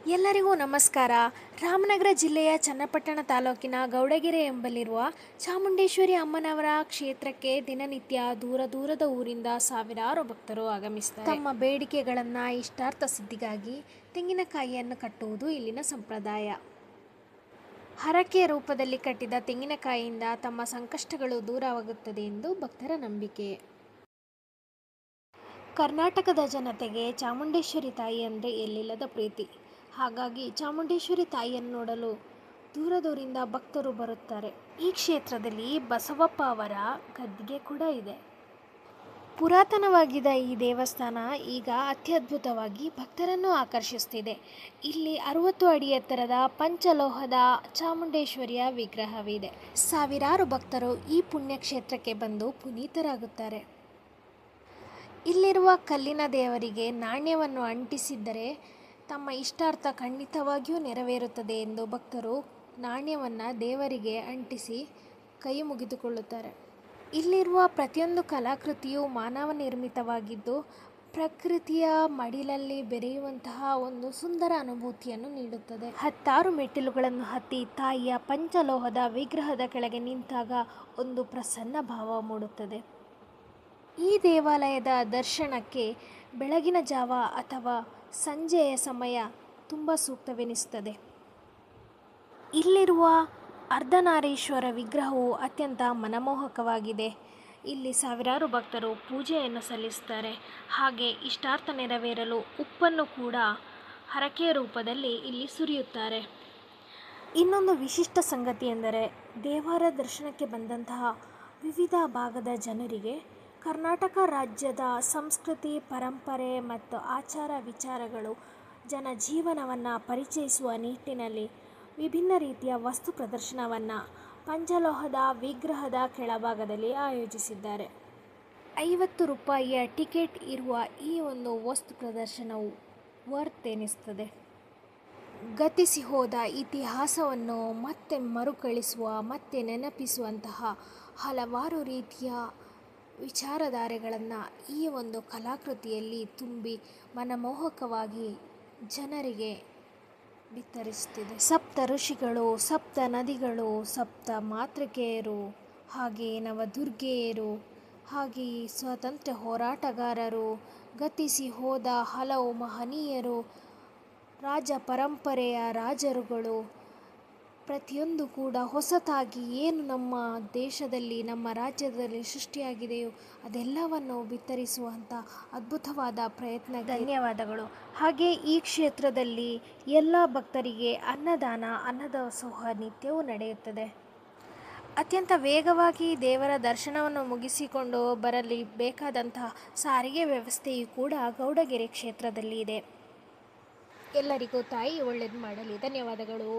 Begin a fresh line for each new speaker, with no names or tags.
ಎಲ್ಲರಿಗೂ ನಮಸ್ಕಾರ. ರಾಮನಗರ ಜಿಲ್ಲೆಯ ಚನ್ನಪಟ್ಟಣ ತಾಲೂಕಿನ ಗೌಡಗೆರೆ ಎಂಬಲ್ಲಿರುವ ಚಾಮುಂಡೇಶ್ವರಿ ಅಮ್ಮನವರ ಕ್ಷೇತ್ರಕ್ಕೆ ದಿನನಿತ್ಯ ದೂರ ದೂರದ ಊರಿಂದ ಸಾವಿರಾರು ಭಕ್ತರು ಆಗಮಿಸುತ್ತಾರೆ. ತಮ್ಮ ಬೇಡಿಕೆಗಳನ್ನು ಇಷ್ಟಾರ್ಥ ಸಿದ್ಧಿಗಾಗಿ ತೆಂಗಿನಕಾಯಿಯನ್ನು ಕಟ್ಟುವುದು ಇಲ್ಲಿನ ಸಂಪ್ರದಾಯ. ಹರಕೆಯ ರೂಪದಲ್ಲಿ ಕಟ್ಟಿದ ತೆಂಗಿನಕಾಯಿಯಿಂದ ತಮ್ಮ ಸಂಕಷ್ಟಗಳು ದೂರವಾಗುತ್ತದೆ ಎಂದು ಭಕ್ತರ ನಂಬಿಕೆ. ಕರ್ನಾಟಕದ ಜನತೆಗೆ ಚಾಮುಂಡೇಶ್ವರಿ ತಾಯಿ ಅಂದರೆ ಎಲ್ಲಿಲ್ಲದ ಪ್ರೀತಿ. ಹಾಗಾಗಿ ಚಾಮುಂಡೇಶ್ವರಿ ತಾಯಿಯನ್ನು ನೋಡಲು ದೂರದೂರಿಂದ ಭಕ್ತರು ಬರುತ್ತಾರೆ. ಈ ಕ್ಷೇತ್ರದಲ್ಲಿ ಬಸವಪ್ಪ ಅವರ ಗದ್ದಿಗೆ ಕೂಡ ಇದೆ. ಪುರಾತನವಾಗಿದ್ದ ಈ ದೇವಸ್ಥಾನ ಈಗ ಅತ್ಯದ್ಭುತವಾಗಿ ಭಕ್ತರನ್ನು ಆಕರ್ಷಿಸುತ್ತಿದೆ. ಇಲ್ಲಿ 60 ಅಡಿ ಎತ್ತರದ ಪಂಚಲೋಹದ ಚಾಮುಂಡೇಶ್ವರಿಯ ವಿಗ್ರಹವಿದೆ. ಸಾವಿರಾರು ಭಕ್ತರು ಈ ಪುಣ್ಯಕ್ಷೇತ್ರಕ್ಕೆ ಬಂದು ಪುನೀತರಾಗುತ್ತಾರೆ. ಇಲ್ಲಿರುವ ಕಲ್ಲಿನ ದೇವರಿಗೆ ನಾಣ್ಯವನ್ನು ಅಂಟಿಸಿದ್ದರೆ ತಮ್ಮ ಇಷ್ಟಾರ್ಥ ಖಂಡಿತವಾಗಿಯೂ ನೆರವೇರುತ್ತದೆ ಎಂದು ಭಕ್ತರು ನಾಣ್ಯವನ್ನು ದೇವರಿಗೆ ಅಂಟಿಸಿ ಕೈ ಮುಗಿದುಕೊಳ್ಳುತ್ತಾರೆ. ಇಲ್ಲಿರುವ ಪ್ರತಿಯೊಂದು ಕಲಾಕೃತಿಯು ಮಾನವ ನಿರ್ಮಿತವಾಗಿದ್ದು ಪ್ರಕೃತಿಯ ಮಡಿಲಲ್ಲಿ ಬೆರೆಯುವಂತಹ ಒಂದು ಸುಂದರ ಅನುಭೂತಿಯನ್ನು ನೀಡುತ್ತದೆ. 10 ಮೆಟ್ಟಿಲುಗಳನ್ನು ಹತ್ತಿ ತಾಯಿಯ ಪಂಚಲೋಹದ ವಿಗ್ರಹದ ಕೆಳಗೆ ನಿಂತಾಗ ಒಂದು ಪ್ರಸನ್ನ ಭಾವ ಮೂಡುತ್ತದೆ. ಈ ದೇವಾಲಯದ ದರ್ಶನಕ್ಕೆ ಬೆಳಗಿನ ಜಾವ ಅಥವಾ ಸಂಜೆಯ ಸಮಯ ತುಂಬ ಸೂಕ್ತವೆನಿಸುತ್ತದೆ. ಇಲ್ಲಿರುವ ಅರ್ಧನಾರೀಶ್ವರ ವಿಗ್ರಹವು ಅತ್ಯಂತ ಮನಮೋಹಕವಾಗಿದೆ. ಇಲ್ಲಿ ಸಾವಿರಾರು ಭಕ್ತರು ಪೂಜೆಯನ್ನು ಸಲ್ಲಿಸುತ್ತಾರೆ. ಹಾಗೆ ಇಷ್ಟಾರ್ಥ ನೆರವೇರಲು ಉಪ್ಪನ್ನು ಕೂಡ ಹರಕೆಯ ರೂಪದಲ್ಲಿ ಇಲ್ಲಿ ಸುರಿಯುತ್ತಾರೆ. ಇನ್ನೊಂದು ವಿಶಿಷ್ಟ ಸಂಗತಿ ಎಂದರೆ ದೇವರ ದರ್ಶನಕ್ಕೆ ಬಂದಂತಹ ವಿವಿಧ ಭಾಗದ ಜನರಿಗೆ ಕರ್ನಾಟಕ ರಾಜ್ಯದ ಸಂಸ್ಕೃತಿ, ಪರಂಪರೆ ಮತ್ತು ಆಚಾರ ವಿಚಾರಗಳು, ಜನಜೀವನವನ್ನು ಪರಿಚಯಿಸುವ ನಿಟ್ಟಿನಲ್ಲಿ ವಿಭಿನ್ನ ರೀತಿಯ ವಸ್ತು ಪ್ರದರ್ಶನವನ್ನು ಪಂಚಲೋಹದ ವಿಗ್ರಹದ ಕೆಳಭಾಗದಲ್ಲಿ ಆಯೋಜಿಸಿದ್ದಾರೆ. 50 ರೂಪಾಯಿಯ ಟಿಕೆಟ್ ಇರುವ ಈ ಒಂದು ವಸ್ತು ಪ್ರದರ್ಶನವು ವರ್ತ್ ಎನಿಸುತ್ತದೆ. ಗತಿಸಿ ಹೋದ ಇತಿಹಾಸವನ್ನು ಮತ್ತೆ ಮರುಕಳಿಸುವ, ಮತ್ತೆ ನೆನಪಿಸುವಂತಹ ಹಲವಾರು ರೀತಿಯ ವಿಚಾರಧಾರೆಗಳನ್ನು ಈ ಒಂದು ಕಲಾಕೃತಿಯಲ್ಲಿ ತುಂಬಿ ಮನಮೋಹಕವಾಗಿ ಜನರಿಗೆ ಬಿತ್ತರಿಸುತ್ತಿದೆ. ಸಪ್ತ ಋಷಿಗಳು, ಸಪ್ತ ನದಿಗಳು, ಸಪ್ತ ಮಾತೃಕೆಯರು, ಹಾಗೆಯೇ ನವದುರ್ಗೆಯರು, ಹಾಗೆಯೇ ಸ್ವಾತಂತ್ರ್ಯ ಹೋರಾಟಗಾರರು, ಗತಿಸಿ ಹೋದ ಹಲವು ಮಹನೀಯರು, ರಾಜ ಪರಂಪರೆಯ ರಾಜರುಗಳು, ಪ್ರತಿಯೊಂದು ಕೂಡ ಹೊಸತಾಗಿ ಏನು ನಮ್ಮ ದೇಶದಲ್ಲಿ, ನಮ್ಮ ರಾಜ್ಯದಲ್ಲಿ ಸೃಷ್ಟಿಯಾಗಿದೆಯೋ ಅದೆಲ್ಲವನ್ನು ಬಿತ್ತರಿಸುವಂಥ ಅದ್ಭುತವಾದ ಪ್ರಯತ್ನ. ಧನ್ಯವಾದಗಳು. ಹಾಗೆ ಈ ಕ್ಷೇತ್ರದಲ್ಲಿ ಎಲ್ಲ ಭಕ್ತರಿಗೆ ಅನ್ನದಾಸೋಹ ನಿತ್ಯವೂ ನಡೆಯುತ್ತದೆ. ಅತ್ಯಂತ ವೇಗವಾಗಿ ದೇವರ ದರ್ಶನವನ್ನು ಮುಗಿಸಿಕೊಂಡು ಬರಲಿ ಬೇಕಾದಂತಹ ಸಾರಿಗೆ ವ್ಯವಸ್ಥೆಯು ಕೂಡ ಗೌಡಗೆರೆ ಕ್ಷೇತ್ರದಲ್ಲಿ ಇದೆ. ಎಲ್ಲರಿಗೂ ತಾಯಿ ಒಳ್ಳೆಯದು ಮಾಡಲಿ. ಧನ್ಯವಾದಗಳು.